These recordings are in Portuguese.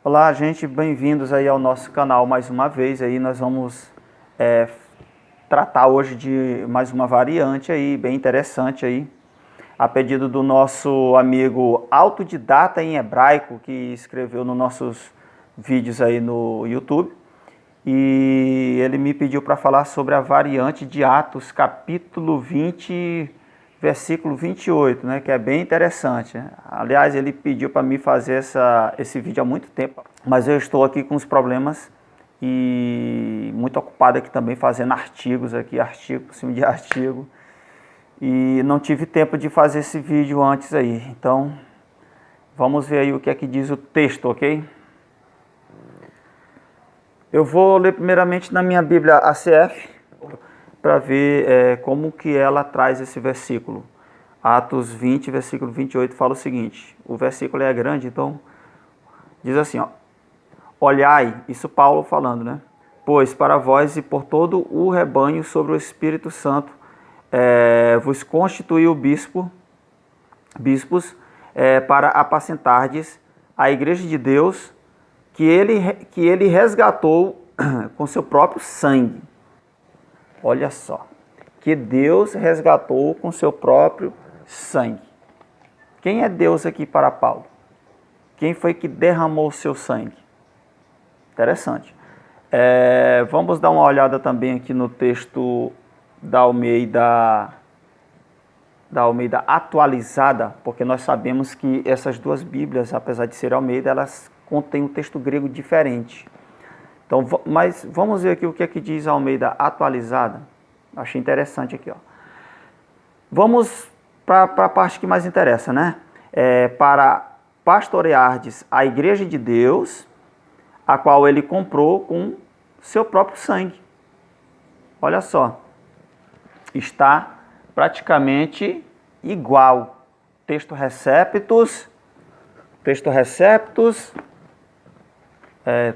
Olá, gente, bem-vindos aí ao nosso canal mais uma vez. Aí nós vamos tratar hoje de mais uma variante aí, bem interessante aí, a pedido do nosso amigo autodidata em hebraico, que escreveu nos nossos vídeos aí no YouTube. E ele me pediu para falar sobre a variante de Atos, capítulo 20, versículo 28, né, que é bem interessante, né? Aliás, ele pediu para mim fazer esse vídeo há muito tempo, mas eu estou aqui com os problemas e muito ocupado aqui também fazendo artigos artigo por cima de artigo, e não tive tempo de fazer esse vídeo antes aí. Então, vamos ver aí o que é que diz o texto, ok? Eu vou ler primeiramente na minha Bíblia ACF, para ver como que ela traz esse versículo. Atos 20, versículo 28, fala o seguinte. O versículo é grande, então diz assim, ó: olhai, isso Paulo falando, né? Pois para vós e por todo o rebanho sobre o Espírito Santo vos constituiu bispos para apacentardes a igreja de Deus que ele resgatou com seu próprio sangue. Olha só, que Deus resgatou com seu próprio sangue. Quem é Deus aqui para Paulo? Quem foi que derramou o seu sangue? Interessante. Vamos dar uma olhada também aqui no texto da Almeida atualizada, porque nós sabemos que essas duas Bíblias, apesar de ser Almeida, elas contêm um texto grego diferente. Então, mas vamos ver aqui o que é que diz a Almeida atualizada. Achei interessante aqui, ó. Vamos para a parte que mais interessa, né? Para pastoreardes a igreja de Deus, a qual ele comprou com seu próprio sangue. Olha só, está praticamente igual. Texto receptus,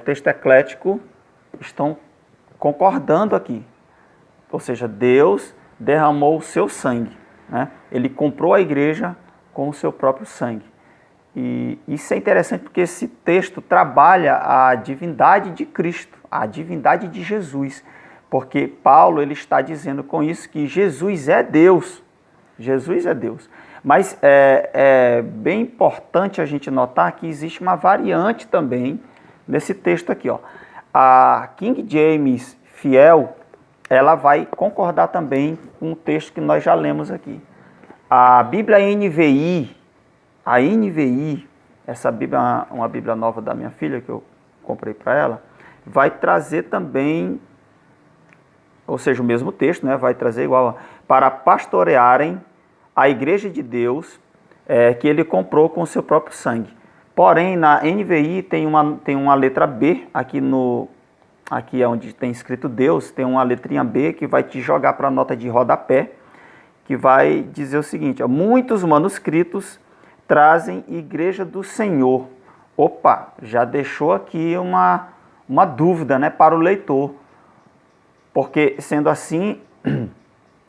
texto eclético estão concordando aqui. Ou seja, Deus derramou o seu sangue, né? Ele comprou a igreja com o seu próprio sangue. E isso é interessante porque esse texto trabalha a divindade de Cristo, a divindade de Jesus. Porque Paulo ele está dizendo com isso que Jesus é Deus. Jesus é Deus. Mas é bem importante a gente notar que existe uma variante também nesse texto aqui, ó. A King James fiel, ela vai concordar também com o texto que nós já lemos aqui. A Bíblia NVI, essa Bíblia é uma Bíblia nova da minha filha, que eu comprei para ela, vai trazer também, ou seja, o mesmo texto, né, vai trazer igual, ó, para pastorearem a igreja de Deus que ele comprou com o seu próprio sangue. Porém, na NVI tem uma letra B, aqui é onde tem escrito Deus, tem uma letrinha B que vai te jogar para a nota de rodapé, que vai dizer o seguinte, ó: muitos manuscritos trazem igreja do Senhor. Opa, já deixou aqui uma dúvida, né, para o leitor. Porque, sendo assim,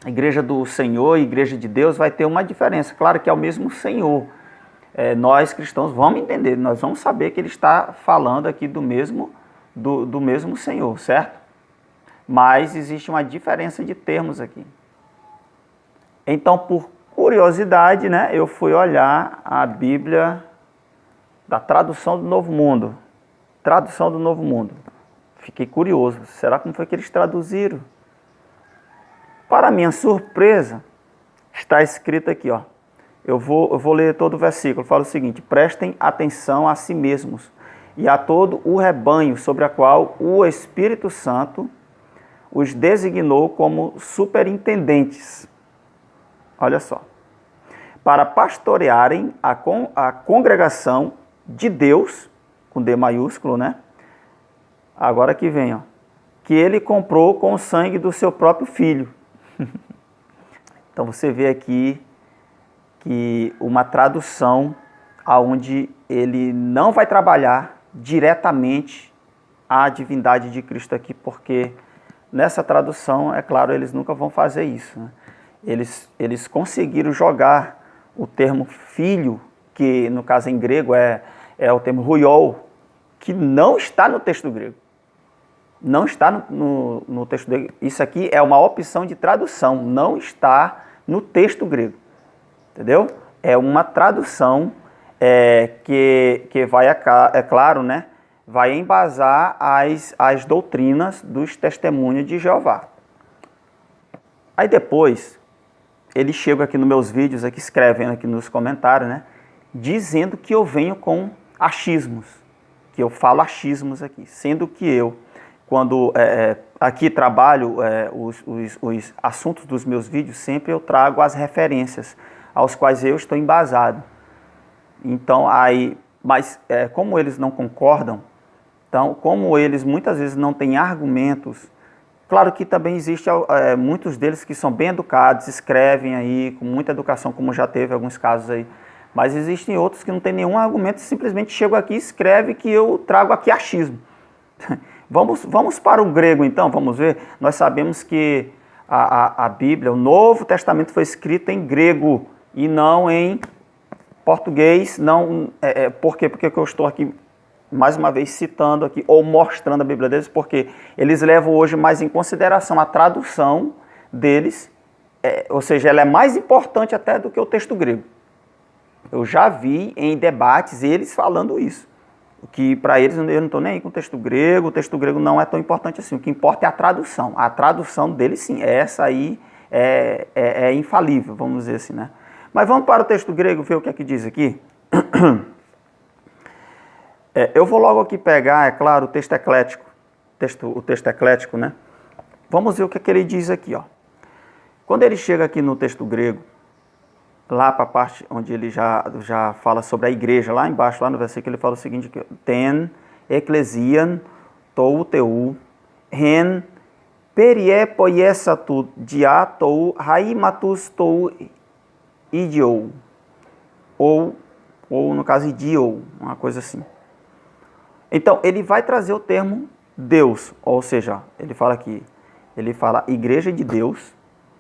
igreja do Senhor e igreja de Deus vai ter uma diferença. Claro que é o mesmo Senhor. Nós cristãos vamos entender, nós vamos saber que ele está falando aqui do mesmo Senhor, certo? Mas existe uma diferença de termos aqui. Então, por curiosidade, né, eu fui olhar a Bíblia da Tradução do Novo Mundo. Tradução do Novo Mundo. Fiquei curioso, será como foi que eles traduziram? Para minha surpresa, está escrito aqui, ó. Eu vou ler todo o versículo. Fala o seguinte: prestem atenção a si mesmos e a todo o rebanho sobre a qual o Espírito Santo os designou como superintendentes. Olha só. Para pastorearem a congregação de Deus, com D maiúsculo, né? Agora que vem, ó. Que ele comprou com o sangue do seu próprio filho. Então você vê aqui que uma tradução onde ele não vai trabalhar diretamente a divindade de Cristo aqui, porque nessa tradução, é claro, eles nunca vão fazer isso, né? Eles conseguiram jogar o termo filho, que no caso em grego é o termo huiol, que não está no texto grego. Não está no texto grego. Isso aqui é uma opção de tradução, não está no texto grego. Entendeu? É uma tradução que vai, é claro, né, vai embasar as doutrinas dos testemunhos de Jeová. Aí depois, ele chega aqui nos meus vídeos, aqui escrevendo aqui nos comentários, né, dizendo que eu venho com achismos, que eu falo achismos aqui, sendo que eu, quando aqui trabalho os assuntos dos meus vídeos, sempre eu trago as referências aos quais eu estou embasado. Então, mas como eles não concordam, então, como eles muitas vezes não têm argumentos, claro que também existe muitos deles que são bem educados, escrevem aí com muita educação, como já teve alguns casos aí, mas existem outros que não têm nenhum argumento, simplesmente chegam aqui e escrevem que eu trago aqui achismo. Vamos para o grego então, vamos ver. Nós sabemos que a Bíblia, o Novo Testamento foi escrito em grego e não em português. Não, por quê? Porque eu estou aqui mais uma vez citando aqui, ou mostrando a Bíblia deles, porque eles levam hoje mais em consideração a tradução deles, ou seja, ela é mais importante até do que o texto grego. Eu já vi em debates eles falando isso, que para eles eu não estou nem aí com o texto grego não é tão importante assim, o que importa é a tradução deles sim, essa aí é infalível, vamos dizer assim, né? Mas vamos para o texto grego, ver o que é que diz aqui. Eu vou logo aqui pegar, é claro, o texto eclético, o texto eclético, né? Vamos ver o que é que ele diz aqui, ó. Quando ele chega aqui no texto grego, lá para a parte onde ele já fala sobre a igreja, lá embaixo, lá no versículo, ele fala o seguinte aqui, ten ecclesian tou teu, hen periepoiesatu dia tou haimatus tou idiou, ou no caso idiou, uma coisa assim. Então, ele vai trazer o termo Deus, ou seja, ele fala aqui, ele fala igreja de Deus,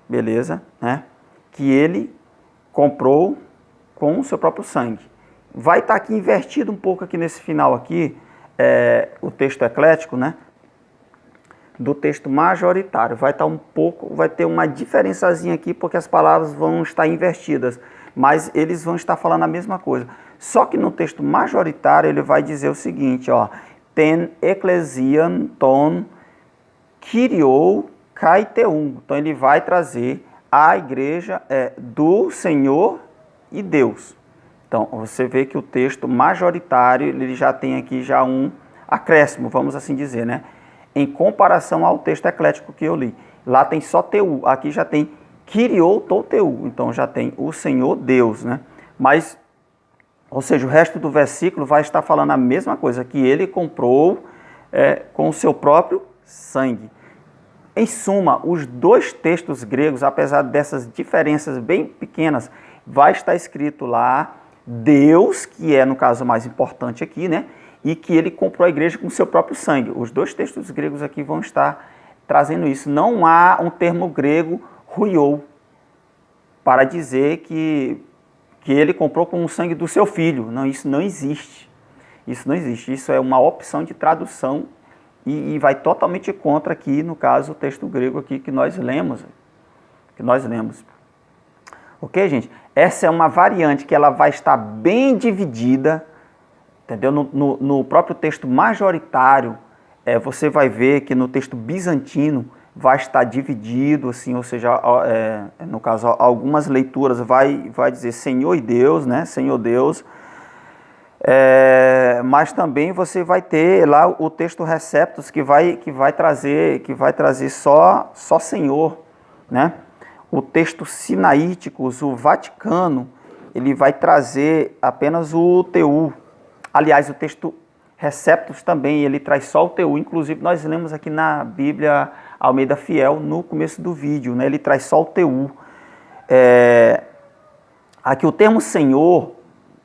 beleza, né? Que ele comprou com o seu próprio sangue. Vai estar aqui invertido um pouco aqui nesse final aqui, o texto eclético, né? Do texto majoritário. Vai estar um pouco, vai ter uma diferençazinha aqui, porque as palavras vão estar invertidas, mas eles vão estar falando a mesma coisa. Só que no texto majoritário ele vai dizer o seguinte, ó, ten ecclesian ton kyriou kai teum. Então ele vai trazer a igreja do Senhor e Deus. Então você vê que o texto majoritário ele já tem aqui já um acréscimo, vamos assim dizer, né? Em comparação ao texto eclético que eu li. Lá tem só teu, aqui já tem kyriou tou teu. Então já tem o Senhor Deus, né? Mas, ou seja, o resto do versículo vai estar falando a mesma coisa, que ele comprou com o seu próprio sangue. Em suma, os dois textos gregos, apesar dessas diferenças bem pequenas, vai estar escrito lá Deus, que é no caso mais importante aqui, né? E que ele comprou a igreja com o seu próprio sangue. Os dois textos gregos aqui vão estar trazendo isso. Não há um termo grego huiou para dizer que ele comprou com o sangue do seu filho. Não, isso não existe. Isso não existe. Isso é uma opção de tradução e vai totalmente contra aqui, no caso, o texto grego aqui que nós lemos. Ok, gente? Essa é uma variante que ela vai estar bem dividida, entendeu? No próprio texto majoritário, você vai ver que no texto bizantino vai estar dividido, assim, ou seja, no caso, algumas leituras vai dizer Senhor e Deus, né? Senhor Deus. Mas também você vai ter lá o texto Receptus que vai trazer só Senhor, né? O texto Sinaíticos, o Vaticano, ele vai trazer apenas o teu. Aliás, o texto Receptus também, ele traz só o teu. Inclusive, nós lemos aqui na Bíblia Almeida Fiel, no começo do vídeo, né? Ele traz só o teu. Aqui o termo Senhor,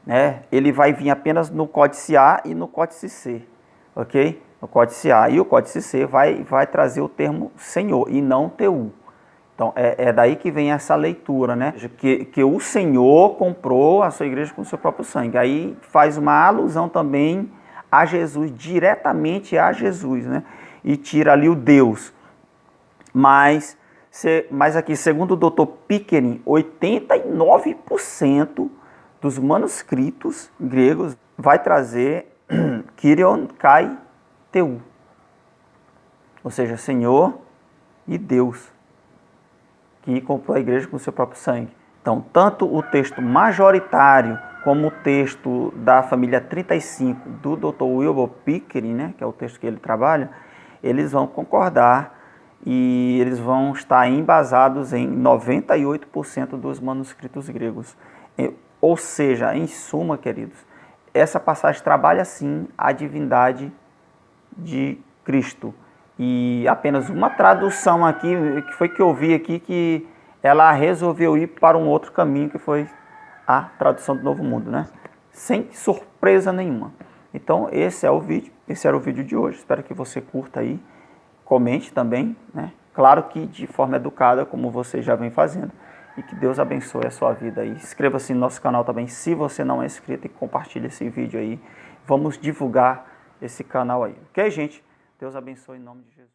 né? Ele vai vir apenas no códice A e no códice C, ok? O códice A e o códice C vai trazer o termo Senhor e não teu. Então, é daí que vem essa leitura, né? Que o Senhor comprou a sua igreja com o seu próprio sangue. Aí faz uma alusão também a Jesus, diretamente a Jesus, né? E tira ali o Deus. Mas aqui, segundo o Dr. Pickering, 89% dos manuscritos gregos vai trazer Kyrion Kai Teu, ou seja, Senhor e Deus, que comprou a igreja com o seu próprio sangue. Então, tanto o texto majoritário como o texto da família 35 do Dr. Wilbur Pickering, né, que é o texto que ele trabalha, eles vão concordar e eles vão estar embasados em 98% dos manuscritos gregos. Ou seja, em suma, queridos, essa passagem trabalha sim a divindade de Cristo. E apenas uma tradução aqui, que foi que eu vi aqui, que ela resolveu ir para um outro caminho, que foi a tradução do Novo Mundo, né? Sem surpresa nenhuma. Então, esse era o vídeo de hoje. Espero que você curta aí, comente também, né? Claro que de forma educada, como você já vem fazendo. E que Deus abençoe a sua vida aí. Inscreva-se no nosso canal também, se você não é inscrito, e compartilhe esse vídeo aí. Vamos divulgar esse canal aí. Ok, gente? Deus abençoe em nome de Jesus.